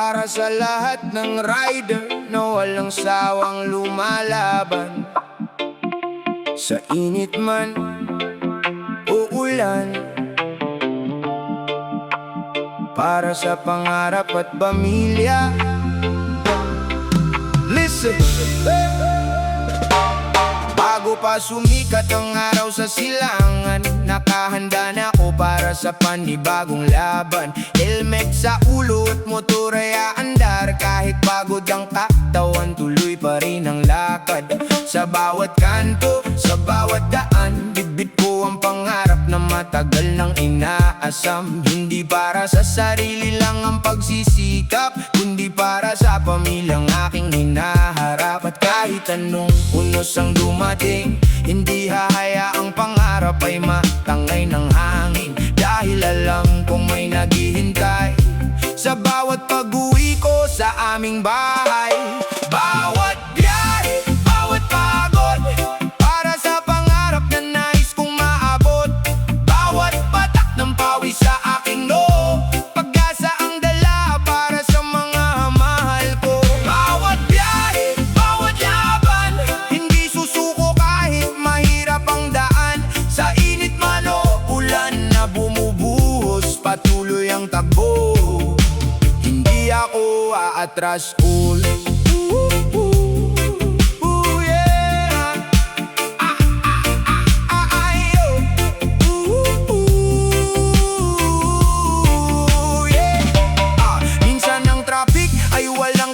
para sa lahat ng rider na walang sawang lumalaban. Sa init man o ulan, para sa pangarap at pamilya. Listen, bago pa sumikat ang araw sa silangan, nakahanda na ako para sa panibagong laban. Helmet sa ulo at motor ay aandar, kahit pagod ang katawan, tuloy pa rin ang lakad. Sa bawat kanto, sa bawat daan, bitbit ko ang pangarap na matagal nang inaasam. Hindi para sa sarili lang ang pagsisikap, kundi para sa pamilyang aking hinaharap. At kahit anong unos ang dumating, hindi hahayaang pangarap ay matangay ng hangin. Dahil alam kong may naghihintay sa bawat pag-uwi ko sa aming bahay. Bawat biyahe, bawat pagod, para sa pangarap na nais kong maabot. Bawat patak ng pawis sa aking noo, pag-asa ang dala para sa mga mahal ko. Bawat biyahe, bawat laban, hindi susuko kahit mahirap ang daan. Sa init man o ulan na bumubuhos, patuloy ang takbo. Hindi ako aatras ulit.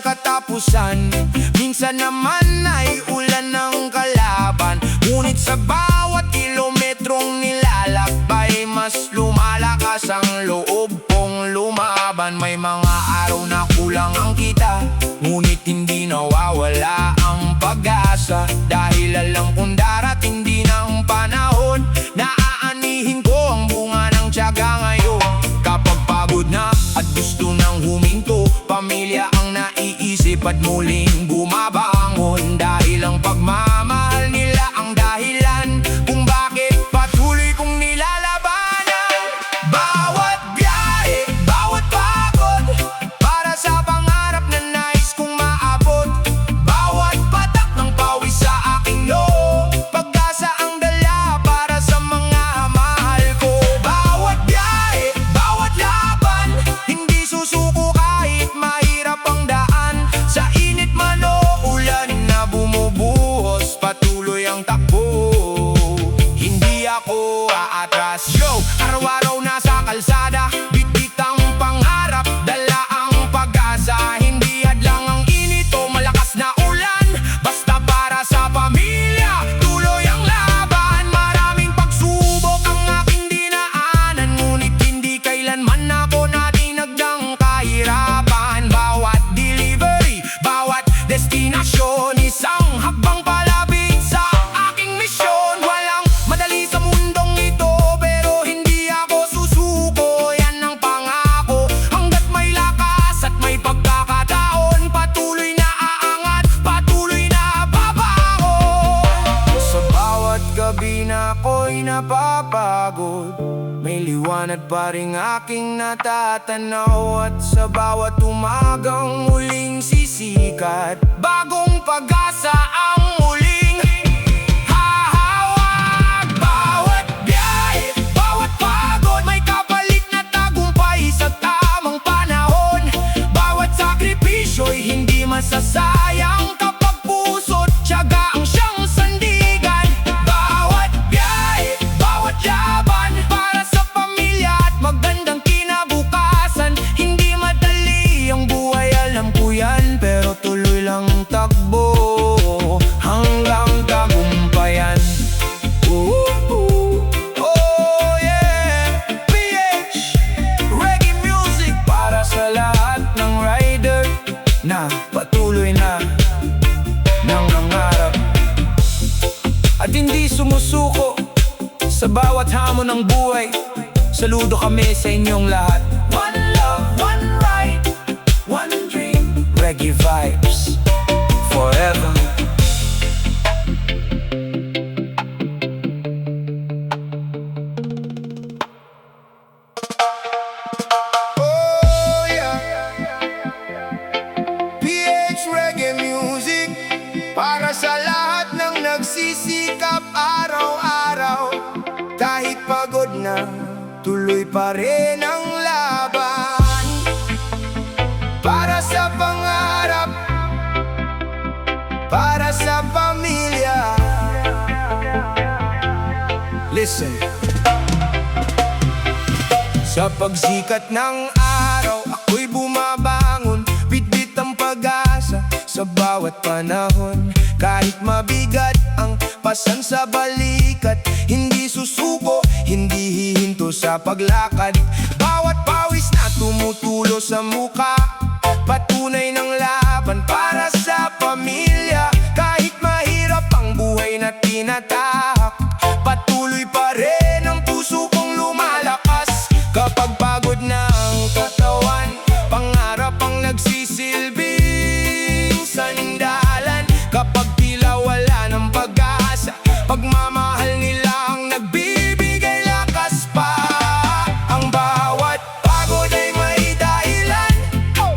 Katapusan, minsan naman ay ulan ng kalaban. Ngunit sa bawat kilometrong nilalakbay, mas lumalakas ang loob kong lumaban. May mga araw na kulang ang kita, ngunit hindi nawawala ang pag-asa. Dahil alam kong darating din ang panahon na aanihin ko ang bunga ng tiyaga ngayon. Kapag pagod na at gusto nang huminto, pamilya ang naiisip at muling bumabangon. Dahil ang pagmamahal nila ang dahilan kung bakit patuloy kong nilalabanan. Bawat biyahe, bawat pagod, para sa pangarap na nais kong maabot. Bawat patak ng pawis sa aking noo, pag-asa ang dala para sa mga mahal ko. Bawat biyahe, bawat laban, hindi susuko kahit mahirap ang daan. Sa init man o ulan na bumubuhos, patuloy ang takbo. Hindi ako aatras. Yo, araw-araw nasa kalsada, bitbit ang pangarap, dala ang pag-asa. Hindi hadlang ang init o malakas na ulan, basta para sa pamilya, tuloy ang laban. Maraming pagsubok ang aking dinaanan, ngunit hindi kailanman ako natinagdang kahirapan. Bawat delivery, bawat destinasyon, isang hakbang palapit sa aking misyon. Walang madali sa mundong ito, pero hindi ako susuko. Yan ang pangako, hanggat may lakas at may pagkakataon, patuloy na aangat, patuloy na babangon. Sa bawat gabi na ako'y napapagod, may liwanag pa ring aking natatanaw. At sa bawat umagang muling sisikat, bagong pag-asa ang muling hahawak. Bawat biyahe, bawat pagod, may kapalit na tagumpay sa tamang panahon. Bawat sakripisyo'y hindi masasayang kapag puso't tiyaga ang siyang sandigan. Bawat biyahe, bawat laban, para sa pamilya at magandang kinabukasan. Hindi madali ang buhay, alam ko yan, pero tuloy lang takbo hanggang tagumpayan. Oh yeah, PH Reggae music, para sa lahat ng rider na patuloy na nangangarap at hindi sumusuko sa bawat hamon ng buhay. Saludo kami sa inyong lahat. One love, one right, one dream. Reggae vibes forever. Oh yeah. sikap araw-araw. Kahit pagod na, tuloy pa rin ang laban. Para sa pangarap, para sa pamilya. Listen. Sa pagsikat ng araw, ako'y bumabangon. Bitbit ang pag-asa sa bawat panahon. Kahit mabigat ang pasan sa balikat, hindi susuko, hindi hihinto sa paglakad. Bawat pawis na tumutulo sa muka, patunay ng laban para sa pamilya. Kahit mahirap ang buhay na tinatahak, patuloy pa rin ang puso kong lumalakas. Kapag pagod na ang katawan, pangarap ang nagsisilbing sandalan. Kapag tila wala ng pag-asa, pagmamahal nila ang nagbibigay lakas pa. Ang bawat pagod ay may dahilan,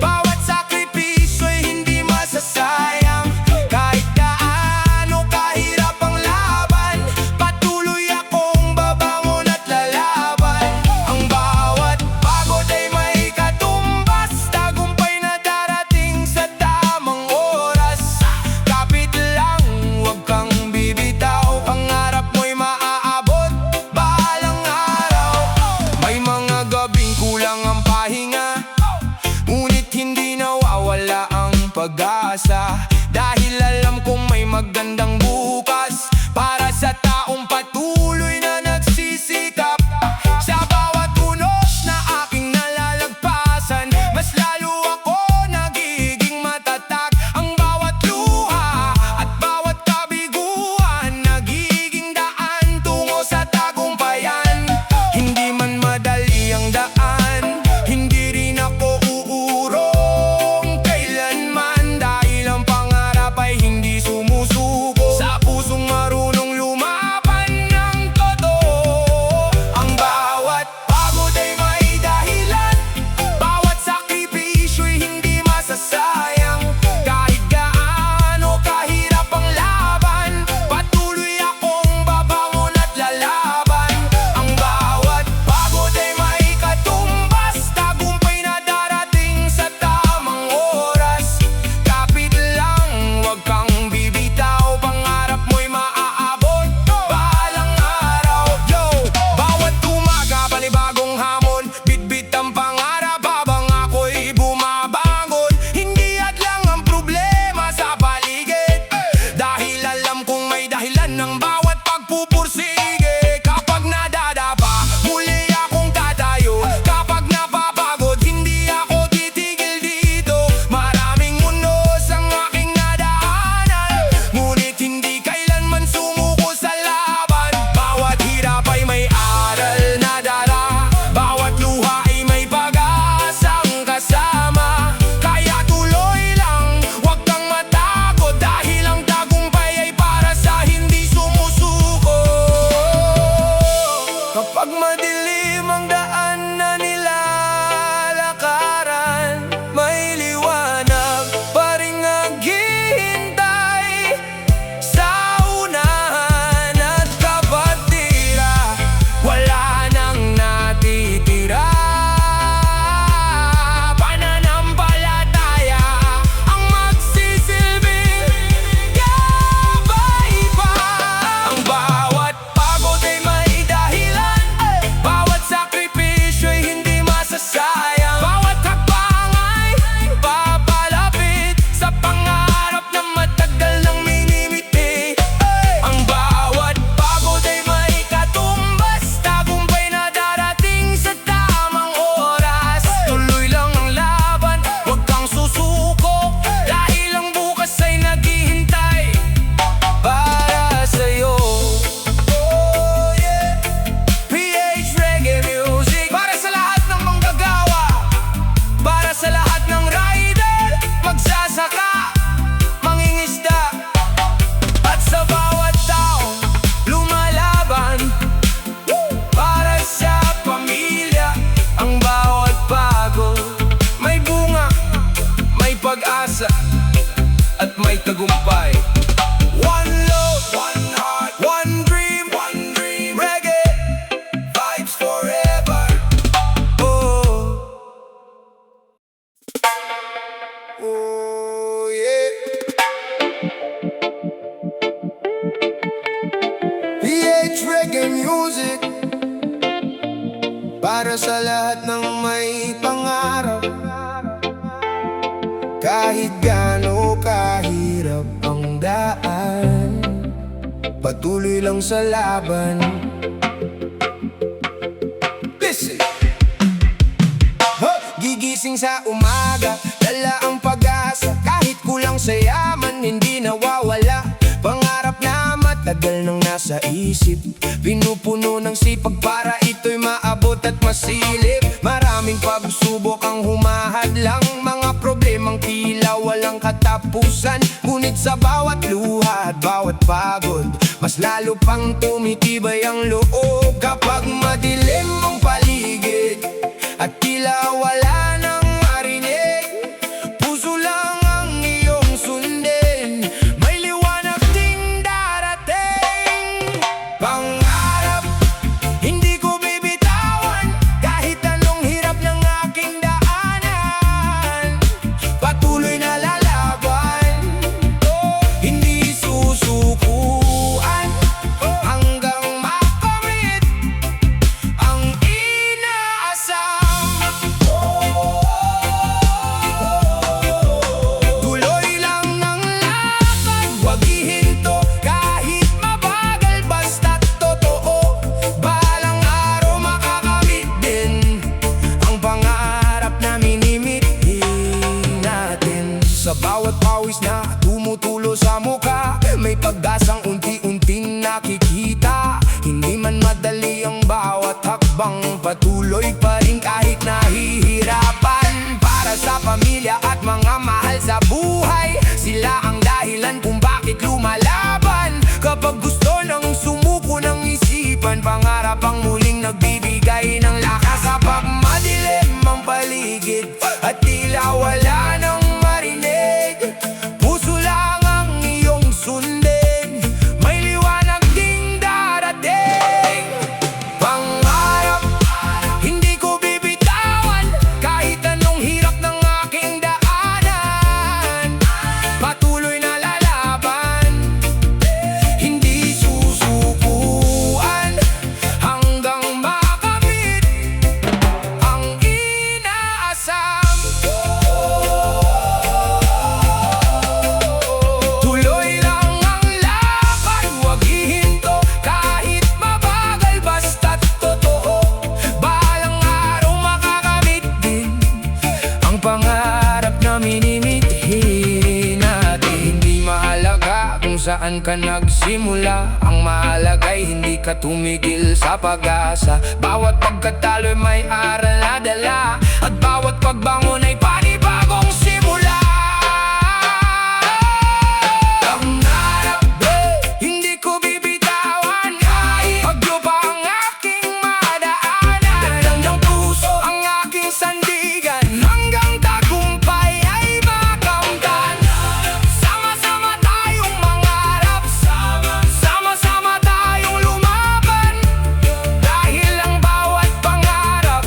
bawat sakripisyo'y hindi masasayang. Kahit gaano kahirap ang laban, patuloy akong babangon at lalaban. Ang bawat pagod ay may katumbas, tagumpay na darating sa tamang oras. Kapit lang, huwag kang bibitaw, pangarap mo'y maaabot balang araw. May mga gabing kulang ang pahinga, ngunit hindi nawawala ang pag-asa. Dahil alam kong may magandang bukas para sa taong patuloy na nagsisikap. Sa bawat unos na aking nalalagpasan, mas lalo ako nagiging matatag. Ang bawat luha at bawat kabiguan, nagiging daan tungo sa tagumpayan. Hindi man madali ang daan, hindi rin ako uurong kailanman. Dahil ang pangarap ay hindi sumusuko sa pusong marunong lumaban ng totoo. Ang bawat pagod ay may dahilan, bawat sakripisyo'y hindi masasayang. Kahit gaano kahirap ang laban, patuloy akong babangon at lalaban. Ang bawat pagod ay may katumbas, tagumpay na darating sa tamang oras. Kapit lang, huwag kang bibitaw, pangarap mo'y maaabot balang araw. Yo! Bawat umaga, panibagong hamon, bitbit ang pangarap habang ako'y bumabangon. Hindi hadlang ang problema sa paligid, dahil alam kong may dahilan ng bawat pagpupursige. Kapag nadadapa, muli akong tatayo. Kapag napapagod, hindi ako titigil dito. Maraming unos ang aking nadaanan, ngunit hindi kailanman sumuko sa laban. Bawat hirap ay may aral na dala, bawat luha ay may pag-asang kasama. Kaya tuloy lang, huwag kang matakot, dahil ang tagumpay ay para sa hindi sumusuko. Kapag madilim ang daan na nilalakaran, may liwanag pa ring naghihintay sa unahan. At kapag tira, wala nang natitira, pananampalataya ang magsisilbing gabay pa. Ang bawat pagod ay may dahilan, bawat sakripisyo'y hindi masasayang. Bawat hakbang ay papalapit sa pangarap na matagal nang minimiti. Ang bawat pagod ay may katumbas, tagumpay na darating sa tamang oras. Tuloy lang ang laban, huwag kang susuko, dahil ang bukas ay naghihintay para sa'yo. Oh yeah, PH Reggae Music, para sa lahat ng manggagawa, para sa lahat ng rider, magsasaka, mangingisda, at sa bawat taong lumalaban para sa pamilya. Ang bawat pagod may bunga, may pag-asa, at may tagumpay. One love, one heart, one PH Reggae Music, para sa lahat ng may pangarap. Kahit gaano kahirap ang daan, patuloy lang sa laban. Listen! Gigising sa umaga, dala ang pag-asa. Kahit kulang sa yaman, hindi nawawala. Pangarap na matagal nang nasa isip, pinupuno ng sipag para ito'y maabot at masilip. Maraming pagsubok ang humahadlang, mga problemang tila walang katapusan. Ngunit sa bawat luha at bawat pagod, mas lalo pang tumitibay ang loob. Kapag madilim ang paligid at tila wala nang marinig, puso lang ang iyong sundin, may liwanag ding darating. Pangarap, hindi ko bibitawan, kahit anong hirap ng aking daanan. Patuloy na lalaban, hindi susukuan, hanggang makamit ang inaasam. Tuloy lang ang lakad, huwag ihinto kahit mabagal, basta't totoo. Balang araw makakamit din ang pangarap na minimithi natin. Sa bawat pawis na tumutulo sa mukha, may pag-asang unti-unting nakikita. Hindi man madali ang bawat hakbang, patuloy pa rin kahit nahihirapan. Para sa pamilya at mga mahal sa buhay, sila ang dahilan kung bakit lumalaban. Kapag gusto nang sumuko ng isipan, pangarap ang muling nagbibigay ng lakas. Kapag madilim ang paligid at tila wala nang marinig, puso lang ang iyong sundin, may liwanag ding darating. Pangarap, hindi ko bibitawan, kahit anong hirap ng aking daanan. Patuloy na lalaban, hindi susukuan, hanggang makamit ang inaasam. Tuloy lang ang lakad, huwag ihinto kahit mabagal, basta't totoo. Balang araw makakamit din ang pangarap na minimithi natin. Hindi mahalaga kung saan ka nagsimula, ang mahalaga'y hindi ka tumigil sa pag-asa. Bawat pagkatalo'y may aral na dala, at bawat pagbangon ay panibagong simula. Pangarap, hindi ko bibitawan, kahit pagyo pa ang aking madaanan. Dalang ng puso ang aking sandigan, hanggang tagumpay ay makamtan. Sama-sama tayong mangarap, sama-sama tayong lumaban, dahil ang bawat pangarap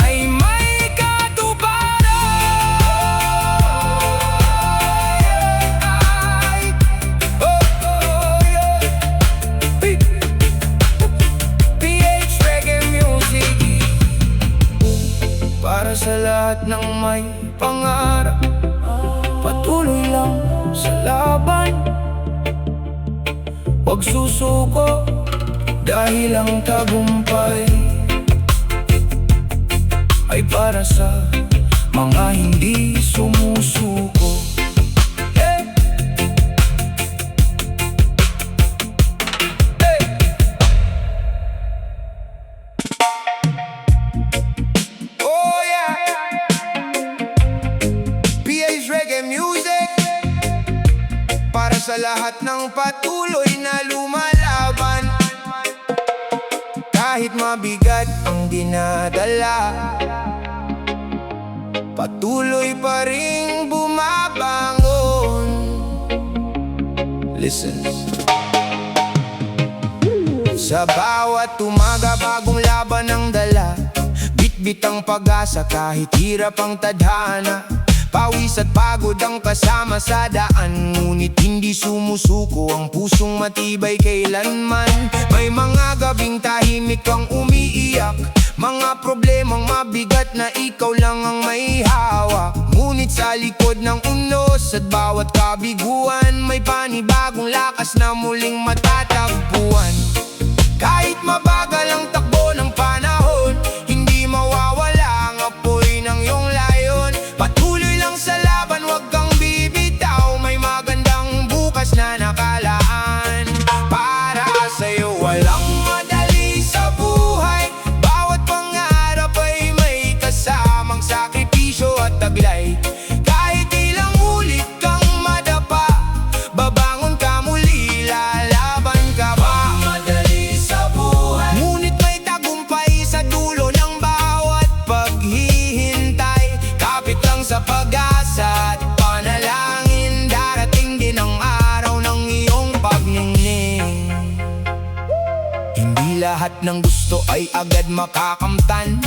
ay may katuparan. PH Reggae Music, para sa lahat ng may pangarap, patuloy lang sa laban. Huwag susuko, dahil ang tagumpay ay para sa mga hindi sumusuko. Hey! Hey! Oh yeah! PH Reggae Music, para sa lahat ng patuloy na lumalaban. Kahit mabigat ang dinadala, patuloy pa ring bumabangon. Listen. Sa bawat umaga bagong laban ang dala, bitbit ang pag-asa kahit hirap ang tadhana. Pawis at pagod ang kasama sa daan, ngunit hindi sumusuko ang pusong matibay kailanman. May mga gabing tahimik kang umiiyak, mga problemang mabigat na ikaw lang ang may hawak. Ngunit sa likod ng unos at bawat kabiguan, may panibagong lakas na muling matatagpuan. Kahit mabagal ang takbo ng panahon, hindi mawawala ang apoy ng iyong layon. Patuloy lang sa laban, huwag kang bibitaw, may magandang bukas na nakalaan para sa'yo. Walang madali sa buhay, bawat pangarap ay may kasamang sakripisyo at taglay. Kahit ilang ulit kang madapa, babangon ka muli, lalaban ka pa. Madali sa buhay, ngunit may tagumpay sa dulo ng bawat paghihintay. Kapit lang sa pag-asa at panalangin, darating din ang araw ng iyong pagningning. Hindi lahat ng gusto ay agad makakamtan,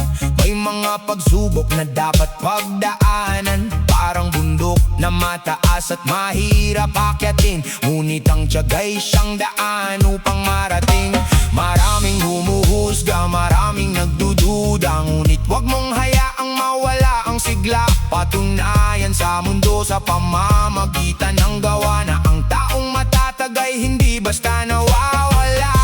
may mga pagsubok na dapat pagdaanan. Parang bundok na mataas at mahirap akyatin, ngunit ang tiyaga'y siyang daan upang marating. Maraming humuhusga, maraming nagdududa, ngunit wag mong hayaang mawala ang sigla. Patunayan sa mundo sa pamamagitan ng gawa na ang taong matatagay hindi basta nawawala.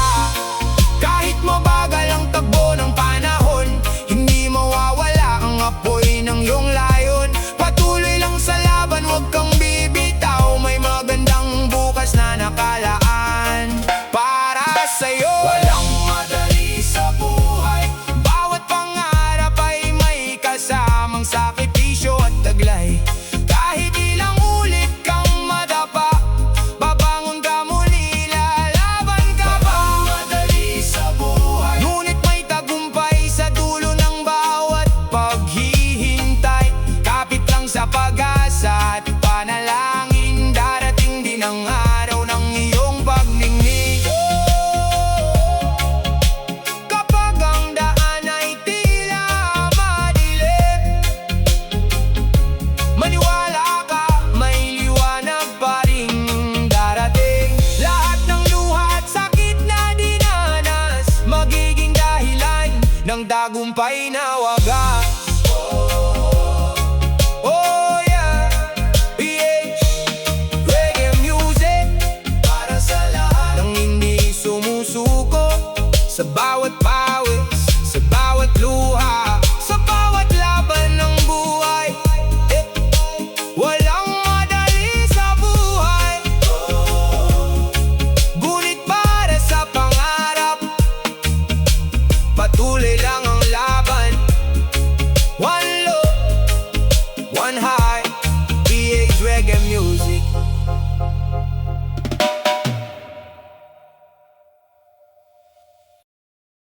Kahit mabagal ang takbo ng panahon, hindi mawawala ang apoy ng iyong layon. Patuloy lang sa laban, huwag kang bibitaw, may magandang bukas na nakalaan para sa'yo. Walang madali sa buhay, bawat pangarap ay may kasamang sakripisyo at taglay. Kahit ilang ulit kang madapa, babangon ka muli, lalaban ka pa. Madali sa buhay, ngunit may tagumpay sa dulo ng bawat paghihintay. Kapit lang sa pag-asa at panalangin, darating din ang araw ng iyong pagningning. Kapag ang daan ay tila madilim, maniwala ka, may liwanag pa ring darating. Lahat ng luha at sakit na dinanas, magiging dahilan ng tagumpay na wagas. Oh yeah, PH Reggae music para sa lahat ng hindi sumusuko, sa bawat